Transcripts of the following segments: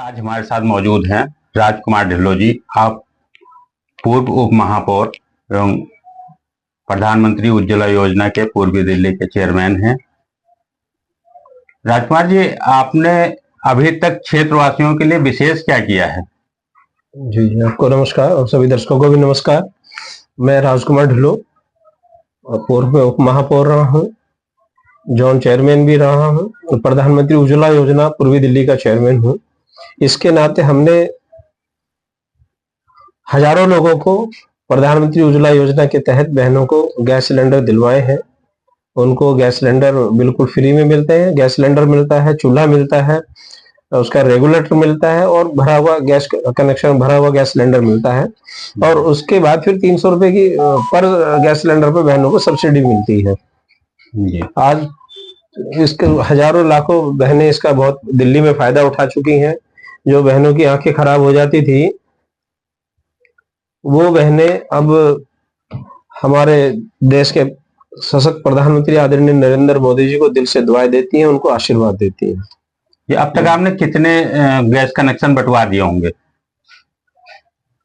आज हमारे साथ मौजूद हैं राजकुमार ढिल्लों जी। आप पूर्व उप महापौर एवं प्रधानमंत्री उज्ज्वला योजना के पूर्वी दिल्ली के चेयरमैन हैं। राजकुमार जी, आपने अभी तक क्षेत्रवासियों के लिए विशेष क्या किया है? जी जी, आपको नमस्कार और सभी दर्शकों को भी नमस्कार। मैं राजकुमार ढिल्लों पूर्व उप महापौर रहा हूँ, जोन चेयरमैन भी रहा हूँ और प्रधानमंत्री उज्ज्वला योजना पूर्वी दिल्ली का चेयरमैन हूँ। इसके नाते हमने हजारों लोगों को प्रधानमंत्री उज्ज्वला योजना के तहत बहनों को गैस सिलेंडर दिलवाए हैं। उनको गैस सिलेंडर बिल्कुल फ्री में मिलते हैं। गैस सिलेंडर मिलता है, चूल्हा मिलता है, उसका रेगुलेटर मिलता है और भरा हुआ गैस कनेक्शन, भरा हुआ गैस सिलेंडर मिलता है। और उसके बाद फिर 300 रुपए की पर गैस सिलेंडर पर बहनों को सब्सिडी मिलती है। आज इसके हजारों लाखों बहनें इसका बहुत दिल्ली में फायदा उठा चुकी हैं। जो बहनों की आंखें खराब हो जाती थी, वो बहनें अब हमारे देश के सशक्त प्रधानमंत्री आदरणीय नरेंद्र मोदी जी को दिल से दुआएं देती हैं, उनको आशीर्वाद देती हैं। ये अब तक आपने कितने गैस कनेक्शन बंटवा दिए होंगे?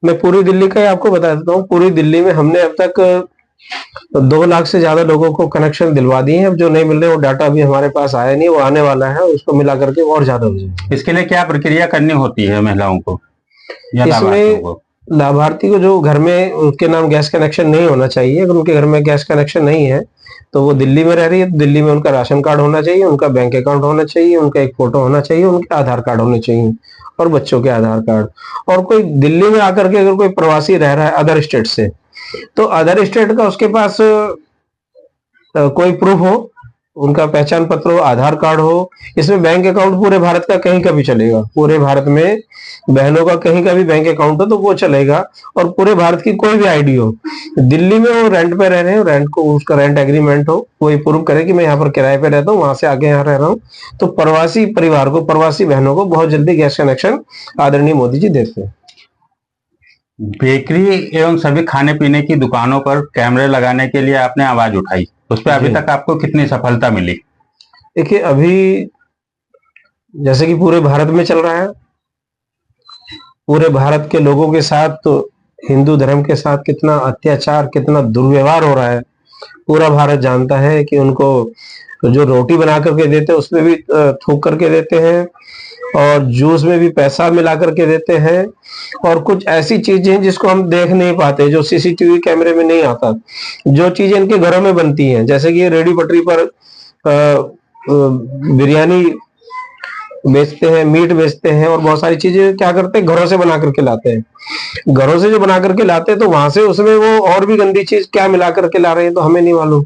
मैं पूरी दिल्ली का आपको बता देता हूँ। पूरी दिल्ली में हमने अब तक 2 लाख से ज्यादा लोगों को कनेक्शन दिलवा दिए हैं। अब जो नहीं मिल रहे, वो डाटा अभी हमारे पास आया नहीं, वो आने वाला है, उसको मिला करके और ज्यादा हो जाएगा। इसके लिए क्या प्रक्रिया करनी होती है महिलाओं को या इसमें लाभार्थी को जो घर में उनके नाम गैस कनेक्शन नहीं होना चाहिए, अगर उनके घर में गैस कनेक्शन नहीं है तो वो दिल्ली में रह रही है तो दिल्ली में उनका राशन कार्ड होना चाहिए, उनका बैंक अकाउंट होना चाहिए, उनका एक फोटो होना चाहिए, उनके आधार कार्ड होने चाहिए और बच्चों के आधार कार्ड। और कोई दिल्ली में आकर के अगर कोई प्रवासी रह रहा है अदर स्टेट से, तो अदर स्टेट का उसके पास कोई प्रूफ हो, उनका पहचान पत्र हो, आधार कार्ड हो। इसमें बैंक अकाउंट पूरे भारत का कहीं का भी चलेगा। पूरे भारत में बहनों का कहीं का भी बैंक अकाउंट हो तो वो चलेगा। और पूरे भारत की कोई भी आईडी हो, दिल्ली में वो रेंट पे रह रहे हैं, रेंट को उसका रेंट एग्रीमेंट हो, कोई प्रूफ करे कि मैं यहाँ पर किराए पे रहता हूँ, वहां से आके यहाँ रह रहा हूँ, तो प्रवासी परिवार को, प्रवासी बहनों को बहुत जल्दी गैस कनेक्शन आदरणीय मोदी जी देते हैं। बेकरी एवं सभी खाने पीने की दुकानों पर कैमरे लगाने के लिए आपने आवाज उठाई, उस पर अभी तक आपको कितनी सफलता मिली? देखिए, अभी जैसे कि पूरे भारत में चल रहा है, पूरे भारत के लोगों के साथ, तो हिंदू धर्म के साथ कितना अत्याचार, कितना दुर्व्यवहार हो रहा है, पूरा भारत जानता है कि उनको जो रोटी बना करके देते हैं उसमें भी थूक करके देते हैं, और जूस में भी पैसा मिला करके देते हैं, और कुछ ऐसी चीजें जिसको हम देख नहीं पाते, जो सीसीटीवी कैमरे में नहीं आता, जो चीजें इनके घरों में बनती हैं, जैसे कि रेडी पटरी पर बिरयानी बेचते हैं, मीट बेचते हैं, और बहुत सारी चीजें क्या करते हैं, घरों से बना करके लाते हैं। घरों से जो बना करके लाते हैं तो वहां से उसमें वो और भी गंदी चीज क्या मिला करके ला रहे हैं तो हमें नहीं मालूम।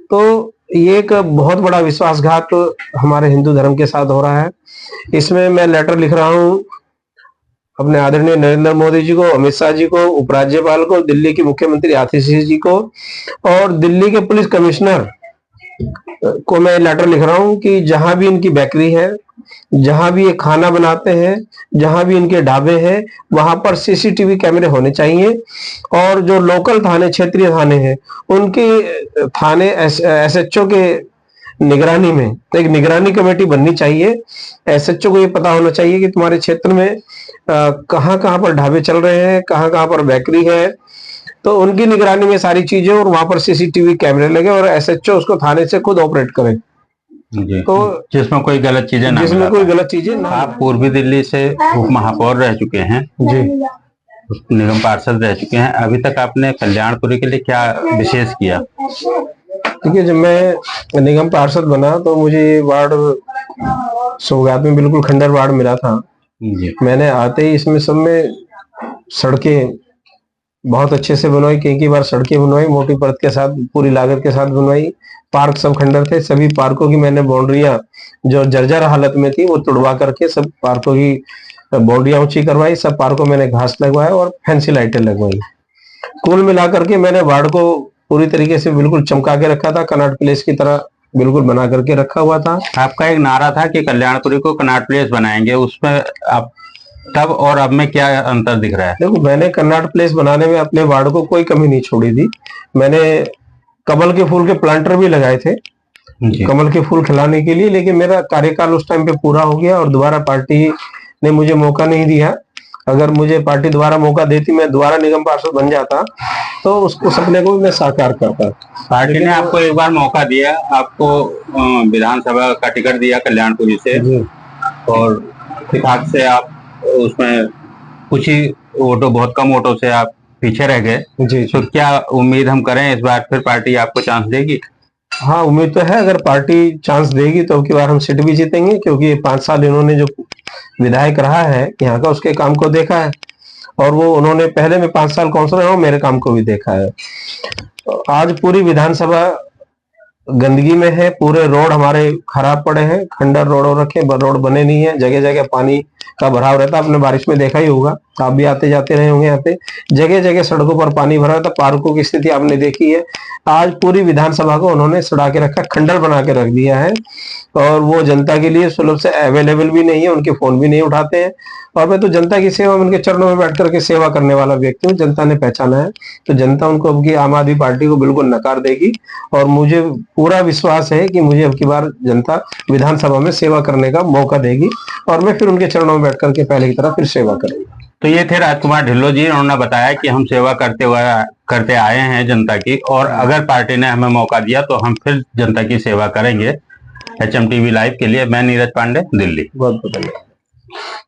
तो ये एक बहुत बड़ा विश्वासघात हमारे हिंदू धर्म के साथ हो रहा है। इसमें मैं लेटर लिख रहा हूँ अपने आदरणीय नरेंद्र मोदी जी को, अमित शाह जी को, उपराज्यपाल को, दिल्ली के मुख्यमंत्री आतिश जी को और दिल्ली के पुलिस कमिश्नर को मैं लेटर लिख रहा हूँ कि जहां भी इनकी बेकरी है, जहां भी ये खाना बनाते हैं, जहां भी इनके ढाबे हैं, वहां पर सीसीटीवी कैमरे होने चाहिए। और जो लोकल थाने, क्षेत्रीय थाने हैं, उनके थाने एसएचओ के निगरानी में एक निगरानी कमेटी बननी चाहिए। एसएचओ को ये पता होना चाहिए कि तुम्हारे क्षेत्र में कहाँ कहाँ पर ढाबे चल रहे हैं, कहाँ कहाँ पर बेकरी है, तो उनकी निगरानी में सारी चीजें, और वहां पर सीसीटीवी कैमरे लगे और एसएचओ उसको थाने से खुद ऑपरेट करे। तो जिसमें कोई गलत चीजें ना, जिसमें कोई गलत चीजें ना। आप पूर्वी दिल्ली से उप महापौर रह चुके हैं जी, निगम पार्षद रह चुके हैं, अभी तक आपने कल्याणपुरी के लिए क्या विशेष किया? देखिए, जब मैं निगम पार्षद बना तो मुझे ये वार्ड सौगात में बिल्कुल खंडर वार्ड मिला था। मैंने आते ही इसमें सब में सड़कें बहुत अच्छे से बनवाई, कई बार सड़कें बनवाई, मोटी परत के साथ, पूरी लागत के साथ बनवाई। पार्क सब खंडर थे, सभी पार्कों की मैंने बाउंड्रियां जो जर्जर हालत में थी वो तुड़वा करके सब पार्कों की बाउंड्रियां ऊंची करवाई। सब पार्कों में मैंने घास लगवाया और फैंसी लाइटें लगवाई। कुल मिलाकर के मैंने वार्ड को पूरी तरीके से बिल्कुल चमका के रखा था, कनॉट प्लेस की तरह बिल्कुल बना करके रखा हुआ था। आपका एक नारा था कि कल्याणपुरी को कनॉट प्लेस बनाएंगे, उसमें आप तब और अब में क्या अंतर दिख रहा है? देखो, मैंने कनॉट प्लेस बनाने में अपने वार्ड को कोई कमी नहीं छोड़ी थी। मैंने कमल के फूल के प्लांटर भी लगाए थे कमल के फूल खिलाने के लिए, लेकिन मेरा कार्यकाल उस टाइम पे पूरा हो गया और दोबारा पार्टी ने मुझे मौका नहीं दिया। अगर मुझे पार्टी दोबारा मौका देती, मैं दोबारा निगम पार्षद बन जाता, तो उसको सपने को भी मैं साकार करता। पार्टी ने आपको एक बार मौका दिया, आपको विधानसभा का टिकट दिया कल्याणपुरी से, और इत्तेफाक से आप उसमें कुछ ही वोटों, बहुत कम वोटों से आप पीछे रह गए। जी, तो क्या उम्मीद हम करें इस बार फिर पार्टी आपको चांस देगी? हाँ, उम्मीद तो है, अगर पार्टी चांस देगी तो अब की बार हम सीट भी जीतेंगे, क्योंकि 5 साल इन्होंने जो विधायक रहा है यहाँ का, उसके काम को देखा है, और वो उन्होंने पहले में 5 साल काउंसलर रहा, मेरे काम को भी देखा है। आज पूरी विधानसभा गंदगी में है, पूरे रोड हमारे खराब पड़े हैं, खंडर रोड हो रखे, रोड बने नहीं है, जगह जगह पानी का भराव रहता है। आपने बारिश में देखा ही होगा, आप भी आते जाते रहे होंगे यहाँ पे, जगह जगह सड़कों पर पानी भरा रहता, पार्कों की स्थिति आपने देखी है। आज पूरी विधानसभा को उन्होंने सड़ा के रखा, खंडर बना के रख दिया है, और वो जनता के लिए सुलभ से अवेलेबल भी नहीं है, उनके फोन भी नहीं उठाते हैं। और मैं तो जनता की सेवा में, उनके चरणों में बैठ करके सेवा करने वाला व्यक्ति हूँ, जनता ने पहचाना है। तो जनता उनको अब की आम आदमी पार्टी को बिल्कुल नकार देगी, और मुझे पूरा विश्वास है कि मुझे अब की बार जनता विधानसभा में सेवा करने का मौका देगी, और मैं फिर उनके चरणों में बैठ करके पहले की तरह फिर सेवा करूंगा। तो ये थे राजकुमार ढिल्लों जी, उन्होंने बताया कि हम सेवा करते आए हैं जनता की, और अगर पार्टी ने हमें मौका दिया तो हम फिर जनता की सेवा करेंगे। HM TV लाइव के लिए मैं नीरज पांडे, दिल्ली। बहुत बहुत धन्यवाद।